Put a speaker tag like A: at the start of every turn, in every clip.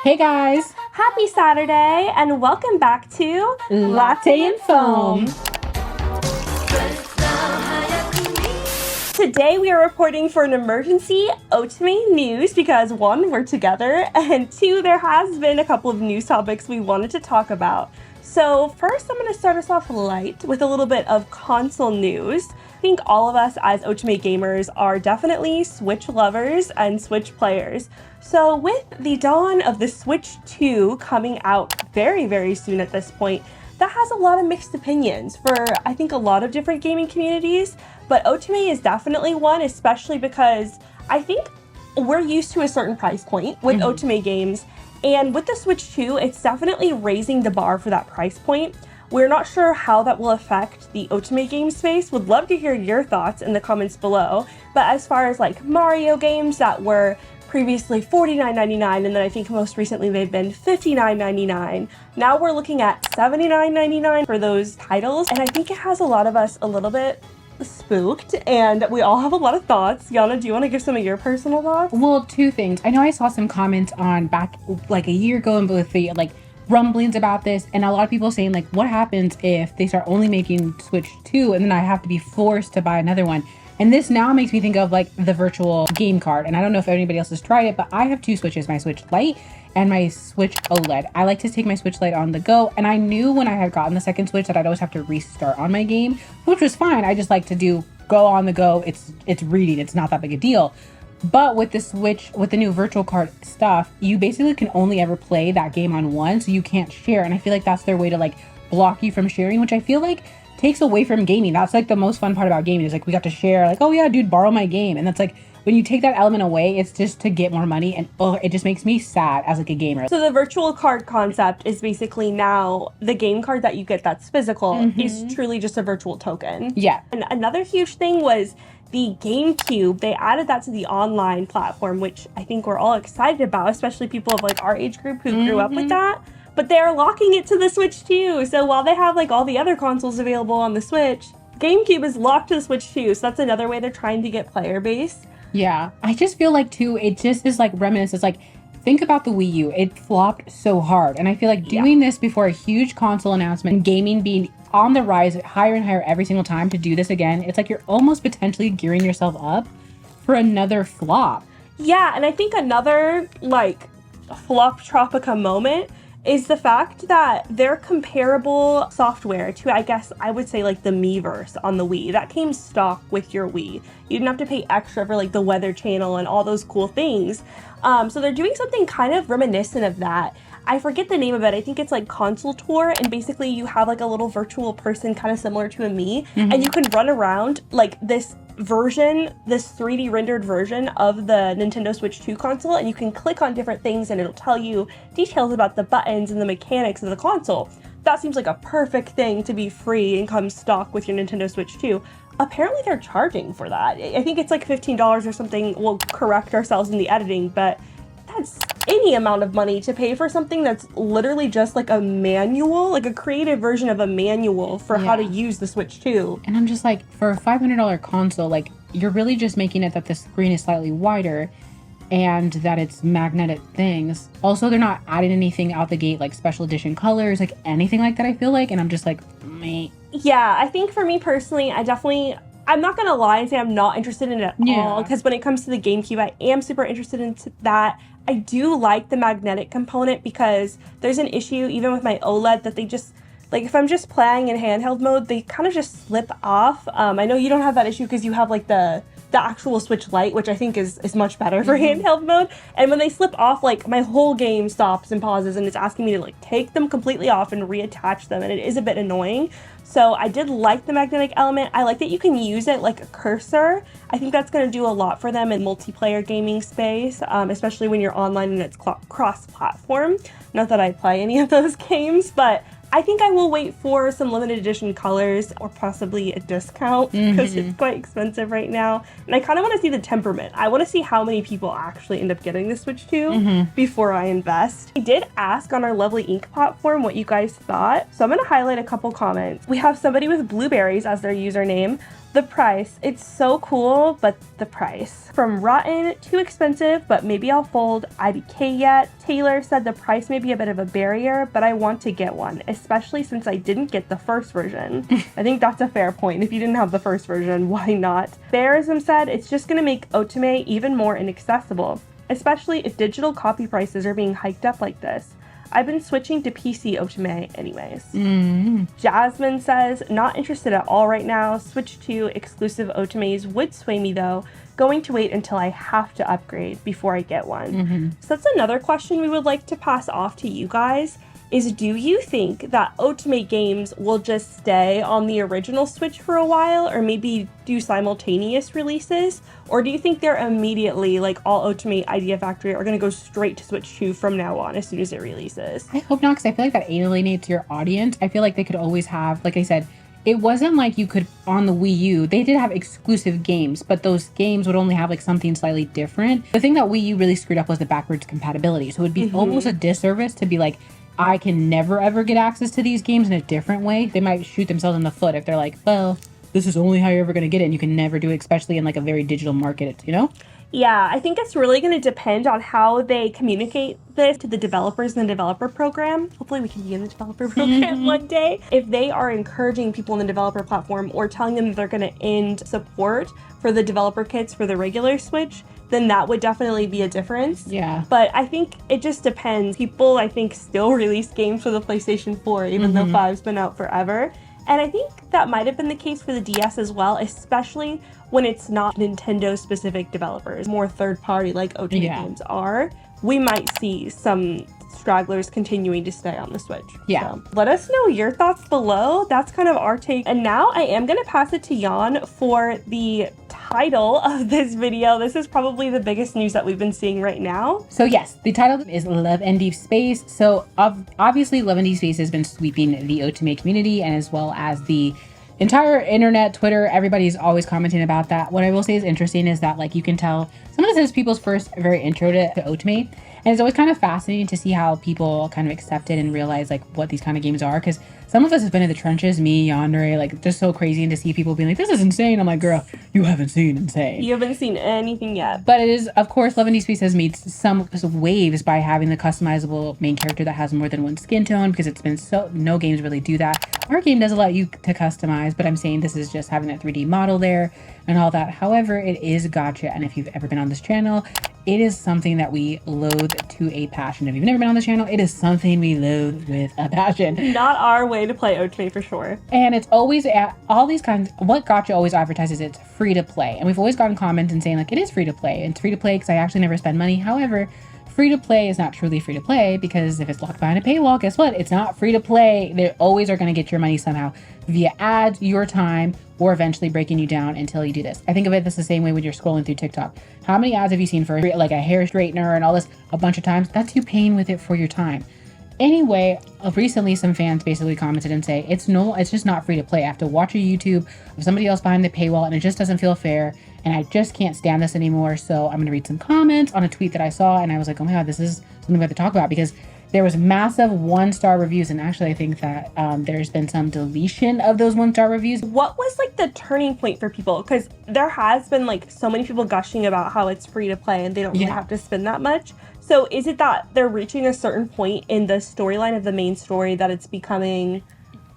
A: Hey guys!
B: Happy Saturday and welcome back to
A: Latte and Foam.
B: Today we are reporting for an emergency Otome news because one, we're together, and two, there has been a couple of news topics we wanted to talk about. So first I'm going to start us off light with a little bit of console news. I think all of us as Otome gamers are definitely Switch lovers and Switch players. So with the dawn of the Switch 2 coming out very, very soon at this point, that has a lot of mixed opinions for, I think, a lot of different gaming communities. But Otome is definitely one, especially because I think we're used to a certain price point with Otome Games. And with the Switch 2, it's definitely raising the bar for that price point. We're not sure how that will affect the Otome game space. Would love to hear your thoughts in the comments below. But as far as like Mario games that were previously $49.99, and then I think most recently they've been $59.99. Now we're looking at $79.99 for those titles, and I think it has a lot of us a little bit spooked, and we all have a lot of thoughts. Yana, do you want to give some of your personal thoughts?
A: Well, two things. I know I saw some comments on back like a year ago and with the rumblings about this, and a lot of people saying like, what happens if they start only making Switch 2 and then I have to be forced to buy another one? And this now makes me think of like the virtual game card. And I don't know if anybody else has tried it, but I have two Switches, my Switch Lite and my Switch OLED. I like to take my Switch Lite on the go. And I knew when I had gotten the second Switch that I'd always have to restart on my game, which was fine. I just like to go on the go. It's reading. It's not that big a deal. But with the Switch, with the new virtual card stuff, you basically can only ever play that game on one, so you can't share. And I feel like that's their way to like block you from sharing, which I feel like takes away from gaming. That's like the most fun part about gaming is like we got to share like, oh yeah, dude, borrow my game. And that's like when you take that element away, it's just to get more money, and it just makes me sad as like a gamer.
B: So the virtual card concept is basically now the game card that you get that's physical is truly just a virtual token.
A: Yeah.
B: And another huge thing was the GameCube. They added that to the online platform, which I think we're all excited about, especially people of like our age group who grew up with that. But they're locking it to the Switch 2. So while they have like all the other consoles available on the Switch, GameCube is locked to the Switch 2. So that's another way they're trying to get player base.
A: Yeah. I just feel like too, it just is like reminiscence. Like think about the Wii U. It flopped so hard. And I feel like doing this before a huge console announcement and gaming being on the rise higher and higher every single time to do this again, it's like you're almost potentially gearing yourself up for another flop.
B: Yeah, and I think another like flop tropica moment is the fact that their comparable software to, I guess I would say like the Miiverse on the Wii, that came stock with your Wii. You didn't have to pay extra for like the weather channel and all those cool things. So they're doing something kind of reminiscent of that. I forget the name of it. I think it's like Console Tour, and basically you have like a little virtual person kind of similar to a Mii, and you can run around like this version, this 3D rendered version of the Nintendo Switch 2 console, and you can click on different things and it'll tell you details about the buttons and the mechanics of the console. That seems like a perfect thing to be free and come stock with your Nintendo Switch 2. Apparently they're charging for that. I think it's like $15 or something. We'll correct ourselves in the editing, but that's any amount of money to pay for something that's literally just like a manual, like a creative version of a manual for how to use the Switch 2.
A: And I'm just like, for a $500 console, like you're really just making it that the screen is slightly wider and that it's magnetic things. Also, they're not adding anything out the gate, like special edition colors, like anything like that, I feel like. And I'm just like, meh.
B: Yeah, I think for me personally, I'm not going to lie and say I'm not interested in it at all, because when it comes to the GameCube, I am super interested in that. I do like the magnetic component because there's an issue even with my OLED that they just, like if I'm just playing in handheld mode, they kind of just slip off. I know you don't have that issue because you have like the actual Switch Lite, which I think is much better for handheld mode. And when they slip off, like my whole game stops and pauses, and it's asking me to like take them completely off and reattach them, and it is a bit annoying. So I did like the magnetic element. I like that you can use it like a cursor. I think that's going to do a lot for them in multiplayer gaming space, especially when you're online and it's cross-platform. Not that I play any of those games, but I think I will wait for some limited edition colors or possibly a discount because it's quite expensive right now. And I kind of want to see the temperament. I want to see how many people actually end up getting the Switch 2 before I invest. I did ask on our Lovely Ink platform what you guys thought, so I'm going to highlight a couple comments. We have somebody with blueberries as their username. The price. It's so cool, but the price. From rotten, too expensive, but maybe I'll fold. IDK yet. Taylor said the price may be a bit of a barrier, but I want to get one, especially since I didn't get the first version. I think that's a fair point. If you didn't have the first version, why not? Bearism said it's just gonna make Otome even more inaccessible, especially if digital copy prices are being hiked up like this. I've been switching to PC Otome anyways. Jasmine says, not interested at all right now. Switch to exclusive Otomes would sway me though. Going to wait until I have to upgrade before I get one. So that's another question we would like to pass off to you guys. Is do you think that Otome Games will just stay on the original Switch for a while or maybe do simultaneous releases? Or do you think they're immediately, like all Otome Idea Factory, are going to go straight to Switch 2 from now on as soon as it releases?
A: I hope not, because I feel like that alienates your audience. I feel like they could always have, like I said, it wasn't like you could, on the Wii U, they did have exclusive games, but those games would only have like something slightly different. The thing that Wii U really screwed up was the backwards compatibility. So it would be almost a disservice to be like, I can never ever get access to these games in a different way. They might shoot themselves in the foot if they're like, well, this is only how you're ever going to get it, and you can never do it, especially in like a very digital market, you know?
B: Yeah, I think it's really going to depend on how they communicate this to the developers in the developer program. Hopefully we can be in the developer program one day. If they are encouraging people in the developer platform or telling them that they're going to end support for the developer kits for the regular Switch, then that would definitely be a difference.
A: Yeah.
B: But I think it just depends. People, I think, still release games for the PlayStation 4, even though 5's been out forever. And I think that might have been the case for the DS as well, especially when it's not Nintendo-specific developers, more third-party like Otome Games are. We might see some stragglers continuing to stay on the Switch.
A: Yeah.
B: So let us know your thoughts below. That's kind of our take. And now I am going to pass it to Jan for the title of this video. This is probably the biggest news that we've been seeing right now.
A: So yes, the title is Love Deepspace. So obviously Love Deepspace has been sweeping the Otome community and as well as the entire internet, Twitter, everybody's always commenting about that. What I will say is interesting is that like you can tell some of this is people's first very intro to Otome. And it's always kind of fascinating to see how people kind of accept it and realize like what these kind of games are. Because some of us have been in the trenches, me, Yandere, like just so crazy, and to see people being like, this is insane. I'm like, girl, you haven't seen insane.
B: You haven't seen anything yet.
A: But it is, of course, Love Deepspace has made some waves by having the customizable main character that has more than one skin tone, because it's been so, no games really do that. Our game does allow you to customize, but I'm saying this is just having that 3D model there and all that. However, it is gacha, and if you've ever been on this channel, it is something that we loathe to a passion. If you've never been on this channel, it is something we loathe with a passion.
B: Not our way to play Otome for sure.
A: And it's always at all these kinds, what gacha always advertises, it's free to play. And we've always gotten comments and saying like, it is free to play. And it's free to play because I actually never spend money. However, free to play is not truly free to play, because if it's locked behind a paywall, guess what? It's not free to play. They always are going to get your money somehow via ads, your time, or eventually breaking you down until you do this. I think of it this the same way when you're scrolling through TikTok. How many ads have you seen for like a hair straightener and all this a bunch of times? That's you paying with it for your time. Anyway, recently some fans basically commented and say, it's just not free to play. I have to watch a YouTube of somebody else behind the paywall and it just doesn't feel fair. And I just can't stand this anymore. So I'm going to read some comments on a tweet that I saw. And I was like, oh my God, this is something we have to talk about, because there was massive 1-star reviews. And actually, I think that there's been some deletion of those 1-star reviews.
B: What was like the turning point for people? Because there has been like so many people gushing about how it's free to play and they don't really have to spend that much. So is it that they're reaching a certain point in the storyline of the main story that it's becoming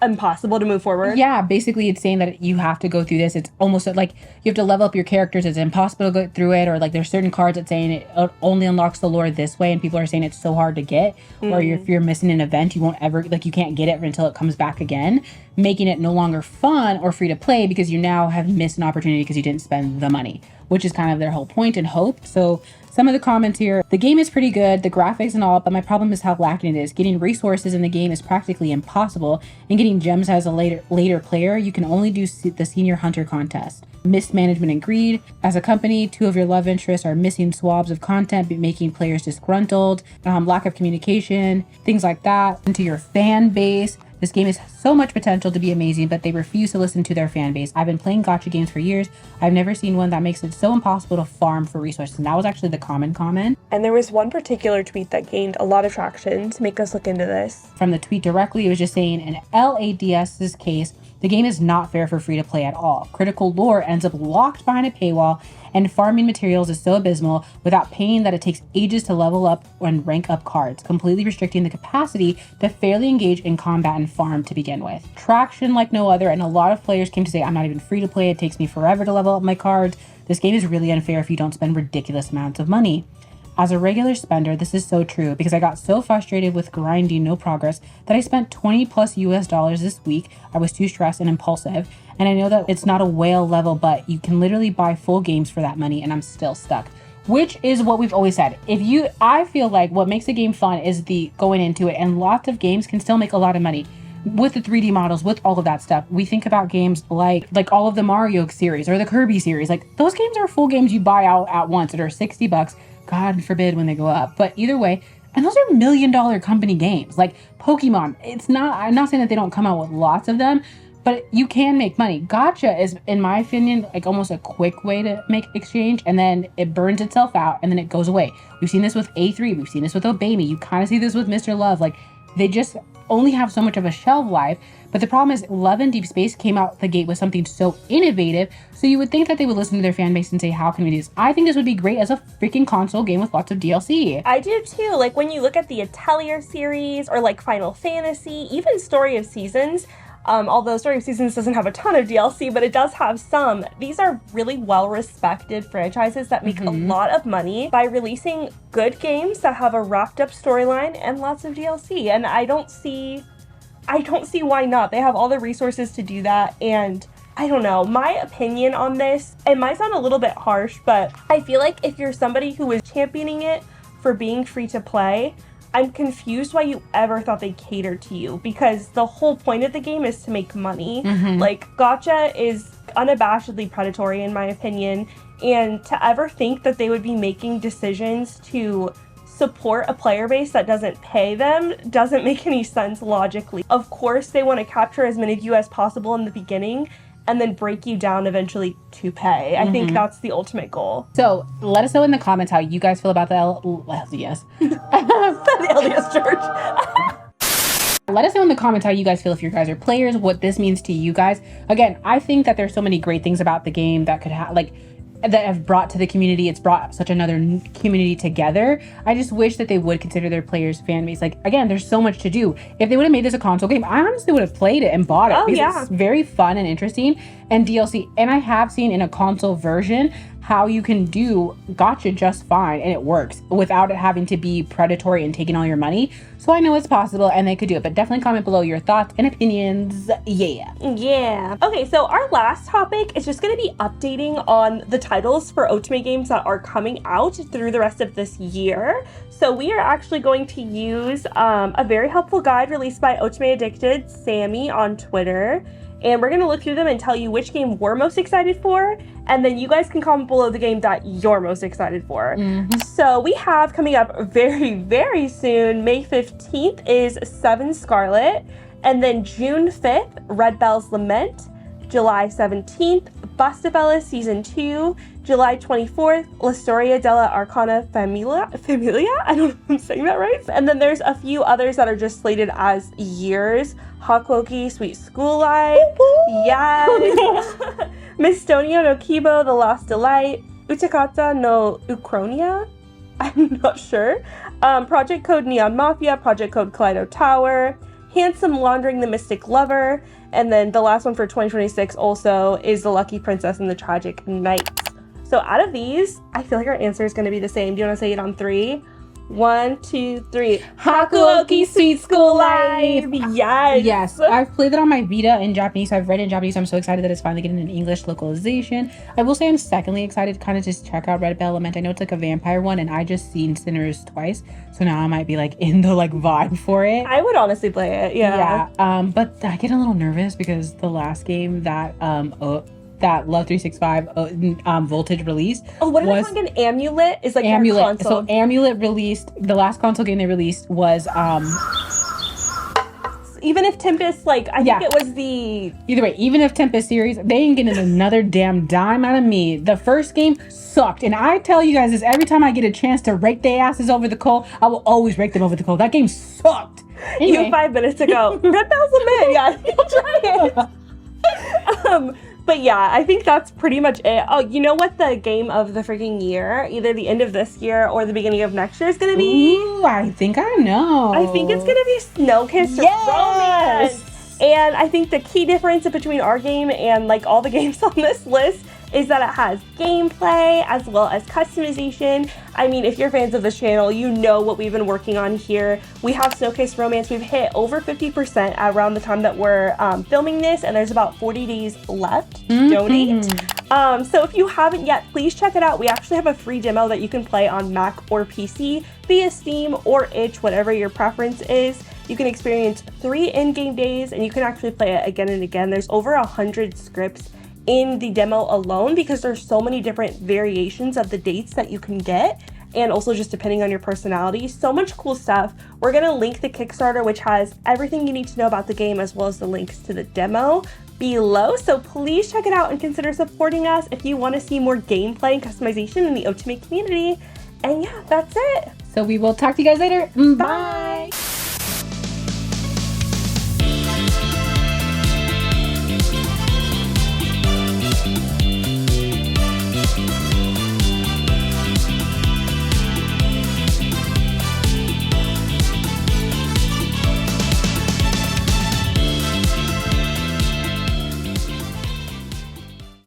B: impossible to move forward?
A: Yeah, basically it's saying that you have to go through this. It's almost like you have to level up your characters. It's impossible to go through it, or like there's certain cards that saying it only unlocks the lore this way, and people are saying it's so hard to get, or if you're missing an event, you won't ever, like you can't get it until it comes back again, making it no longer fun or free to play because you now have missed an opportunity because you didn't spend the money, which is kind of their whole point and hope. So some of the comments here, the game is pretty good, the graphics and all, but my problem is how lacking it is. Getting resources in the game is practically impossible, and getting gems as a later player, you can only do the senior hunter contest. Mismanagement and greed. As a company, 2 of your love interests are missing swabs of content, making players disgruntled. Lack of communication, things like that. Into your fan base. This game has so much potential to be amazing, but they refuse to listen to their fan base. I've been playing gacha games for years. I've never seen one that makes it so impossible to farm for resources. And that was actually the common comment.
B: And there was one particular tweet that gained a lot of traction to make us look into this.
A: From the tweet directly, it was just saying, in LADS's case, the game is not fair for free to play at all. Critical lore ends up locked behind a paywall, and farming materials is so abysmal without paying that it takes ages to level up and rank up cards, completely restricting the capacity to fairly engage in combat and farm to begin with. Traction like no other, and a lot of players came to say, I'm not even free to play, it takes me forever to level up my cards. This game is really unfair if you don't spend ridiculous amounts of money. As a regular spender, this is so true because I got so frustrated with grinding no progress that I spent $20+ this week. I was too stressed and impulsive. And I know that it's not a whale level, but you can literally buy full games for that money and I'm still stuck. Which is what we've always said. I feel like what makes a game fun is the going into it, and lots of games can still make a lot of money. With the 3D models, with all of that stuff, we think about games like all of the Mario series or the Kirby series. Like those games are full games you buy out at once that are $60. God forbid when they go up. But either way, and those are $1 million company games. Like Pokemon, I'm not saying that they don't come out with lots of them, but you can make money. Gacha is, in my opinion, like almost a quick way to make exchange, and then it burns itself out and then it goes away. We've seen this with A3, we've seen this with Obame, you kind of see this with Mr. Love. Like they just only have so much of a shelf life. But the problem is Love and Deepspace came out the gate with something so innovative, so you would think that they would listen to their fan base and say, how can we do this? I think this would be great as a freaking console game with lots of DLC.
B: I do too. Like when you look at the Atelier series or like Final Fantasy, even Story of Seasons, although Story of Seasons doesn't have a ton of DLC, but it does have some. These are really well-respected franchises that make a lot of money by releasing good games that have a wrapped-up storyline and lots of DLC. And I don't see why not. They have all the resources to do that, and I don't know. My opinion on this, it might sound a little bit harsh, but I feel like if you're somebody who is championing it for being free to play, I'm confused why you ever thought they catered to you, because the whole point of the game is to make money. Like, gacha is unabashedly predatory in my opinion, and to ever think that they would be making decisions to support a player base that doesn't pay them doesn't make any sense logically. Of course, they want to capture as many of you as possible in the beginning and then break you down eventually to pay. I think that's the ultimate goal.
A: So let us know in the comments how you guys feel about the LDS.
B: The LDS Church.
A: Let us know in the comments how you guys feel, if you guys are players, what this means to you guys. Again, I think that there's so many great things about the game that could have, that have brought to the community. It's brought such another community together. I just wish that they would consider their players fan base. Like, again, there's so much to do. If they would have made this a console game, I honestly would have played it and bought it. Because it's very fun and interesting, and DLC. And I have seen in a console version how you can do gacha just fine and it works without it having to be predatory and taking all your money. So I know it's possible and they could do it, but definitely comment below your thoughts and opinions. Yeah.
B: Okay, so our last topic is just going to be updating on the titles for Otome Games that are coming out through the rest of this year. So we are actually going to use a very helpful guide released by Otome Addicted Sammy on Twitter. And we're going to look through them and tell you which game we're most excited for. And then you guys can comment below the game that you're most excited for. So we have coming up very, very soon, May 15th is Seven Scarlet. And then June 5th, Red Bell's Lament. July 17th, Bustafella Season 2. July 24th, La Storia della Arcana Familia? I don't know if I'm saying that right. And then there's a few others that are just slated as years. Hakuoki, Sweet School Life. Yes. Mistonia no Kibo, The Lost Delight. Utakata no Uchronia? I'm not sure. Project Code Neon Mafia, Project Code Kaleido Tower. Handsome Laundering the Mystic Lover. And then the last one for 2026 also is The Lucky Princess and the Tragic Knights. So out of these, I feel like our answer is going to be the same. Do you want to say it on 3? 1, 2, 3. Hakuoki Sweet School Life! Yes!
A: I've played it on my Vita in Japanese. I've read it in Japanese. I'm so excited that it's finally getting an English localization. I will say I'm secondly excited to kind of just check out Red Bell Lament. I know it's like a vampire one, and I just seen Sinners twice. So now I might be like in the vibe for it.
B: I would honestly play it, yeah.
A: But I get a little nervous because the last game that that Love 365 Voltage released.
B: Oh, what are they calling an Amulet? Is like
A: Amulet.
B: Their console.
A: So Amulet released, the last console game they released was
B: even if Tempest, like, I think it was the...
A: Either way, even if Tempest series, they ain't getting another damn dime out of me. The first game sucked. And I tell you guys this every time I get a chance to rake their asses over the coal, I will always rake them over the coal. That game sucked. Anyway.
B: You 5 minutes ago. Red Bell's a man. Yeah, you'll try it. But yeah, I think that's pretty much it. Oh, you know what the game of the freaking year, either the end of this year or the beginning of next year is going to be?
A: Ooh, I think I know.
B: I think it's going to be Snowkissed Romance. And I think the key difference between our game and like all the games on this list is that it has gameplay as well as customization. I mean, if you're fans of this channel, you know what we've been working on here. We have Snowkissed Romance. We've hit over 50% around the time that we're filming this, and there's about 40 days left to donate. So if you haven't yet, please check it out. We actually have a free demo that you can play on Mac or PC via Steam or itch, whatever your preference is. You can experience 3 in-game days, and you can actually play it again and again. There's over 100 scripts in the demo alone because there's so many different variations of the dates that you can get, and also just depending on your personality. So much cool stuff. We're gonna link the Kickstarter, which has everything you need to know about the game as well as the links to the demo below. So please check it out and consider supporting us if you want to see more gameplay and customization in the Otome community. And yeah, that's it.
A: So we will talk to you guys later. Bye.